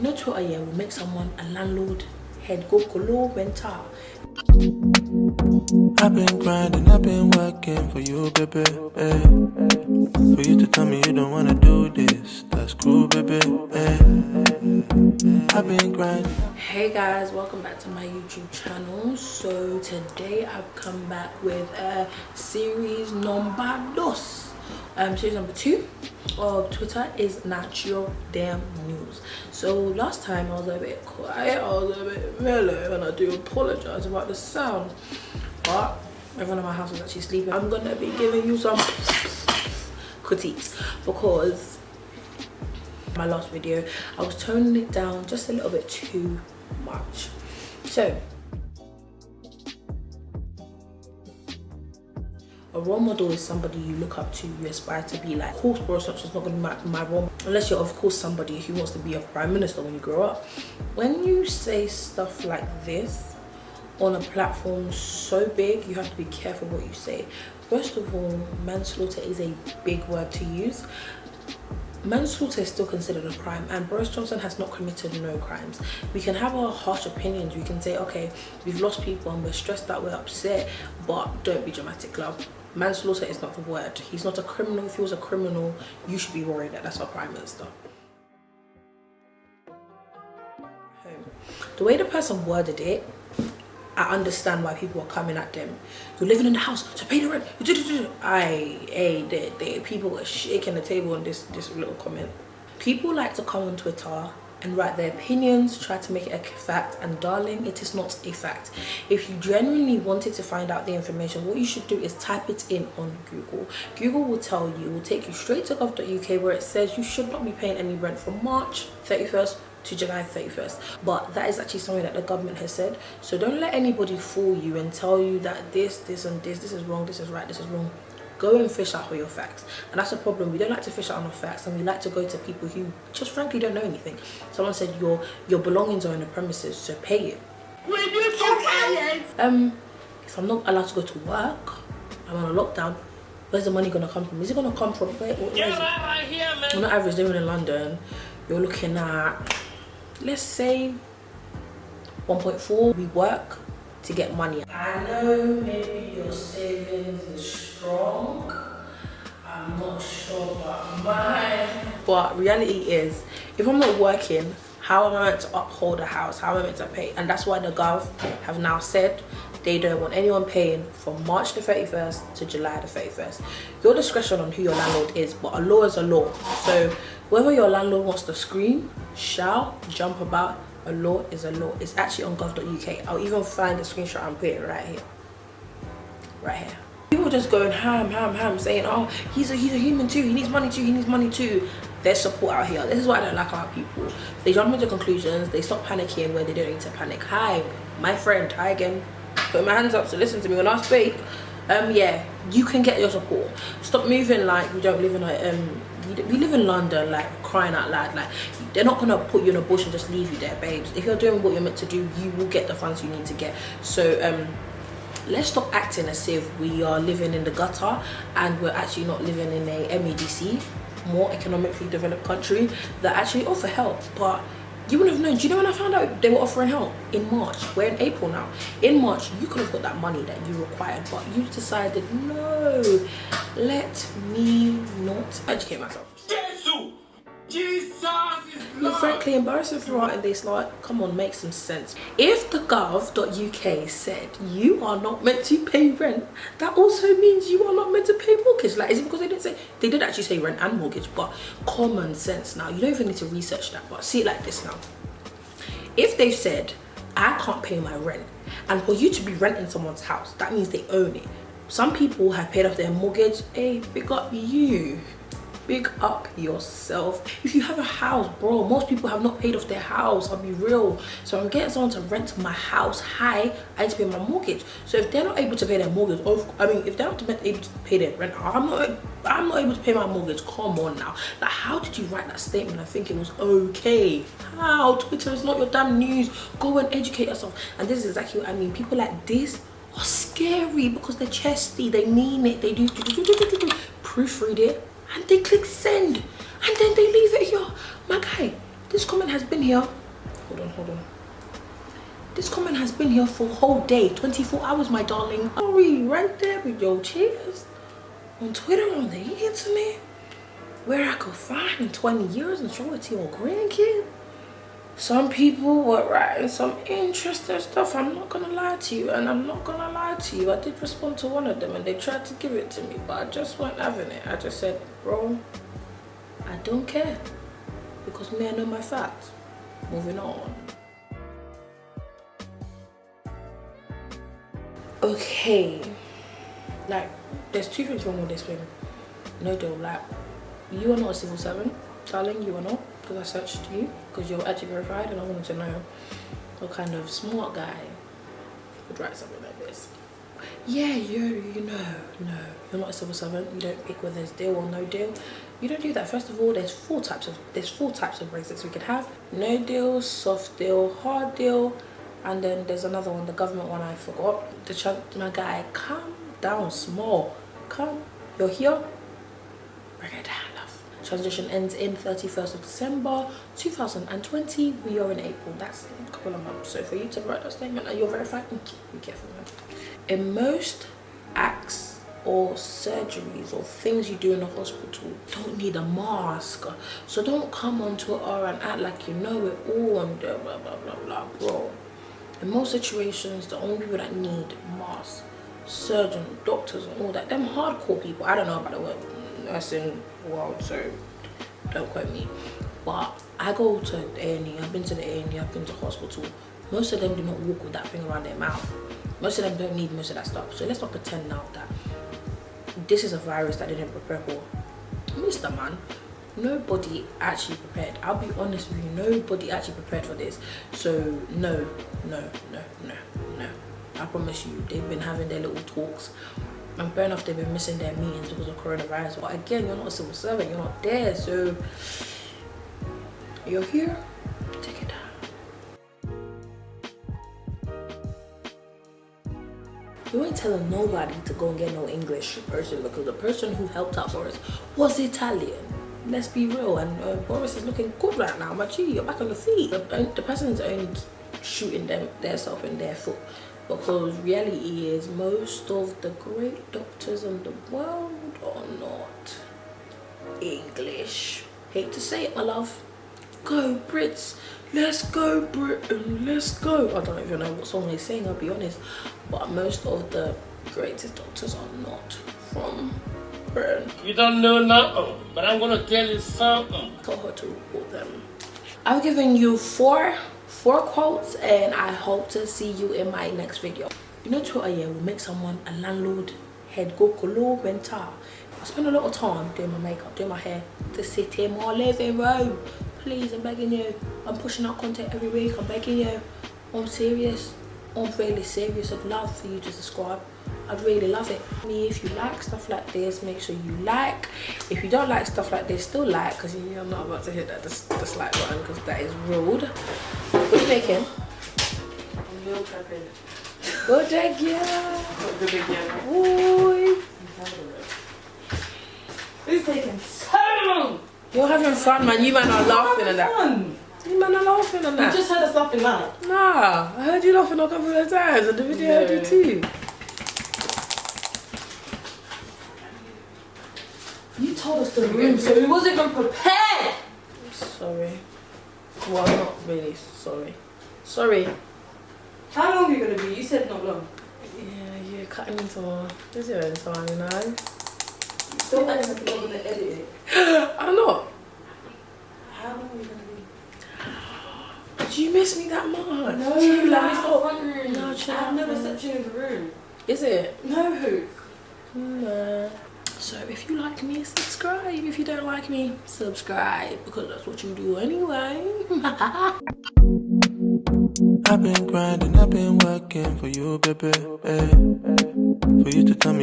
You know, Twitter, yeah, will make someone a landlord head go colo winter. I've been grinding, I've been working for you, baby. For you to tell me you don't wanna do this, that's cool, baby. I've been grinding. Hey guys, welcome back to my YouTube channel. So today I've come back with series number dos. Series number 2 of Twitter is not your damn news. So last time I was a bit quiet, I was a bit mellow, and I do apologize about the sound, but everyone in my house was actually sleeping. I'm gonna be giving you some critiques because my last video I was toning it down just a little bit too much. So a role model is somebody you look up to, you aspire to be like. Of course, Boris Johnson's not going to be my role, unless you're of course somebody who wants to be a prime minister when you grow up. When you say stuff like this on a platform so big, you have to be careful what you say. First of all, manslaughter is a big word to use. Manslaughter is still considered a crime, and Boris Johnson has not committed no crimes. We can have our harsh opinions. We can say, okay, we've lost people and we're stressed out, we're upset, but don't be dramatic, love. Manslaughter is not the word. He's not a criminal. If he was a criminal, you should be worried that that's our prime minister. The way the person worded it, I understand why people are coming at them. You're living in the house, so pay the rent. The people were shaking the table on this little comment. People like to come on Twitter and write their opinions, try to make it a fact, and darling, it is not a fact. If you genuinely wanted to find out the information, what you should do is type it in on Google. Google will tell you, will take you straight to gov.uk where it says you should not be paying any rent from March 31st to July 31st. But that is actually something that the government has said. So don't let anybody fool you and tell you that this and this is wrong, this is right, this is wrong. Go and fish out for your facts. And that's the problem. We don't like to fish out on our facts, and we like to go to people who just frankly don't know anything. Someone said your belongings are in the premises, so pay it. If I'm not allowed to go to work, I'm on a lockdown, where's the money gonna come from? Is it gonna come from where is it? Right here, man. On average, living in London, you're looking at, let's say 1.4. We work to get money. I know maybe your savings is strong, I'm not sure about mine, but reality is, if I'm not working, how am I meant to uphold a house? How am I meant to pay? And that's why the gov have now said they don't want anyone paying from March the 31st to July the 31st. Your discretion on who your landlord is, but a law is a law. So whether your landlord wants to scream, shout, jump about, a law is a law. It's actually on gov.uk. I'll even find the screenshot and put it right here. Right here. People just going ham, saying, oh, he's a human too, he needs money too, he needs money too. There's support out here. This is what I don't like about people. They jump into conclusions, they stop panicking where they don't need to panic. Hi, my friend, hi again. Put my hands up to listen to me when I speak. Yeah, you can get your support. Stop moving like we don't live in a we live in London, like crying out loud. Like they're not gonna put you in a bush and just leave you there, babes. If you're doing what you're meant to do, you will get the funds you need to get. So let's stop acting as if we are living in the gutter and we're actually not living in a MEDC, more economically developed country that actually offer help. But you wouldn't have known. Do you know when I found out they were offering help? In March. We're in April now. In March, you could have got that money that you required, but you decided, no, let me not educate myself. Jesus is Lord. Frankly, embarrassing for writing this. Like, come on, make some sense. If the gov.uk said you are not meant to pay rent, that also means you are not meant to pay mortgage. Like, is it because they didn't say? They did actually say rent and mortgage, but common sense now. You don't even need to research that, but see it like this now. If they've said, I can't pay my rent, and for you to be renting someone's house, that means they own it. Some people have paid off their mortgage. Hey, big up you. Big up yourself. If you have a house, bro, most people have not paid off their house. I'll be real. So I'm getting someone to rent my house. Hi, I need to pay my mortgage. So if they're not able to pay their mortgage, if they're not able to pay their rent, I'm not able to pay my mortgage. Come on now. Like, how did you write that statement and think it was okay? How? Twitter is not your damn news. Go and educate yourself. And this is exactly what I mean. People like this are scary because they're chesty. They mean it. They do proofread it. And they click send, and then they leave it here. My guy, This comment has been here. Hold on. This comment has been here for a whole day, 24 hours, my darling. Sorry, right there with your cheers. On Twitter, on the internet, where I could find in 20 years and show it to your grandkid. Some people were writing some interesting stuff. I'm not gonna lie to you, and I'm not gonna lie to you. I did respond to one of them, and they tried to give it to me, but I just wasn't having it. I just said, bro, I don't care, because me, I know my facts. Moving on. Okay, like, there's two things wrong with this thing. No deal. Like, you are not a civil servant, darling. You are not. Because I searched you, because you're actually verified, and I wanted to know what kind of smart guy would write something like this. Yeah, you know, no, you're not a civil servant. You don't pick whether there's deal or no deal. You don't do that. First of all, there's four types of Brexits we could have: no deal, soft deal, hard deal, and then there's another one, the government one I forgot. My guy, calm down, small. Come, you're here. Bring it down. Transition ends in 31st of December 2020. We are in April. That's in a couple of months. So for you to write that statement and you're verified, be careful, man. In most acts or surgeries or things you do in a hospital, don't need a mask. So don't come on Twitter and act like you know it all and blah blah blah blah, bro. In most situations, the only people that need masks, surgeons, doctors, and all that, them hardcore people. I don't know about the word nursing world, so don't quote me, but I go to A&E. I've been to the A&E, I've been to hospital. Most of them do not walk with that thing around their mouth. Most of them don't need most of that stuff. So let's not pretend now that this is a virus that they didn't prepare for. Mr. Man, nobody actually prepared. I'll be honest with you, nobody actually prepared for this. So no. I promise you, they've been having their little talks. And fair enough, they've been missing their meetings because of coronavirus. But again, you're not a civil servant, you're not there. So you're here, take it down. You ain't telling nobody to go and get no English person, because the person who helped out Boris was Italian. Let's be real. And Boris is looking good right now. But you're back on the feet. The person's only shooting themselves in their foot. Because reality is, most of the great doctors in the world are not English. Hate to say it, my love. Go Brits, let's go Britain, let's go. I don't even know what song they're saying, I'll be honest. But most of the greatest doctors are not from Britain. You don't know nothing, but I'm gonna tell you something. Tell her to report them. I've given you four quotes, and I hope to see you in my next video. You know, Twitter, yeah, will make someone a landlord head go color mental. I spend a lot of time doing my makeup, doing my hair, to sit in my living room. Please, I'm begging you. I'm pushing out content every week. I'm begging you. I'm serious. I'm really serious. I'd love for you to subscribe. I'd really love it. If you like stuff like this, make sure you like. If you don't like stuff like this, still like, because you know I'm not about to hit that dislike button, because that is rude. What are you making? I'm meal prepping. Good idea. Boy. It's taking so long. You're having fun, man. You man are laughing at that. Fun. You man are laughing at that. You just heard us laughing now. Nah, I heard you laughing a couple of times, and the video heard you too. You told us the room, so we wasn't even prepared. I'm sorry. Well, I'm not really sorry. Sorry. How long are you gonna be? You said not long. Yeah, you're cutting into my video in time, you know? Still acting like you're not gonna edit it. I'm not. How long are you gonna be? Do you miss me that much? No, Chill that's out. the front room. No, chill I have out. no reception in the room. Is it? No. Nah. So if you like me, subscribe. If you don't like me, subscribe, because that's what you do anyway. I've been grinding, I've been working for you, baby. For you to tell me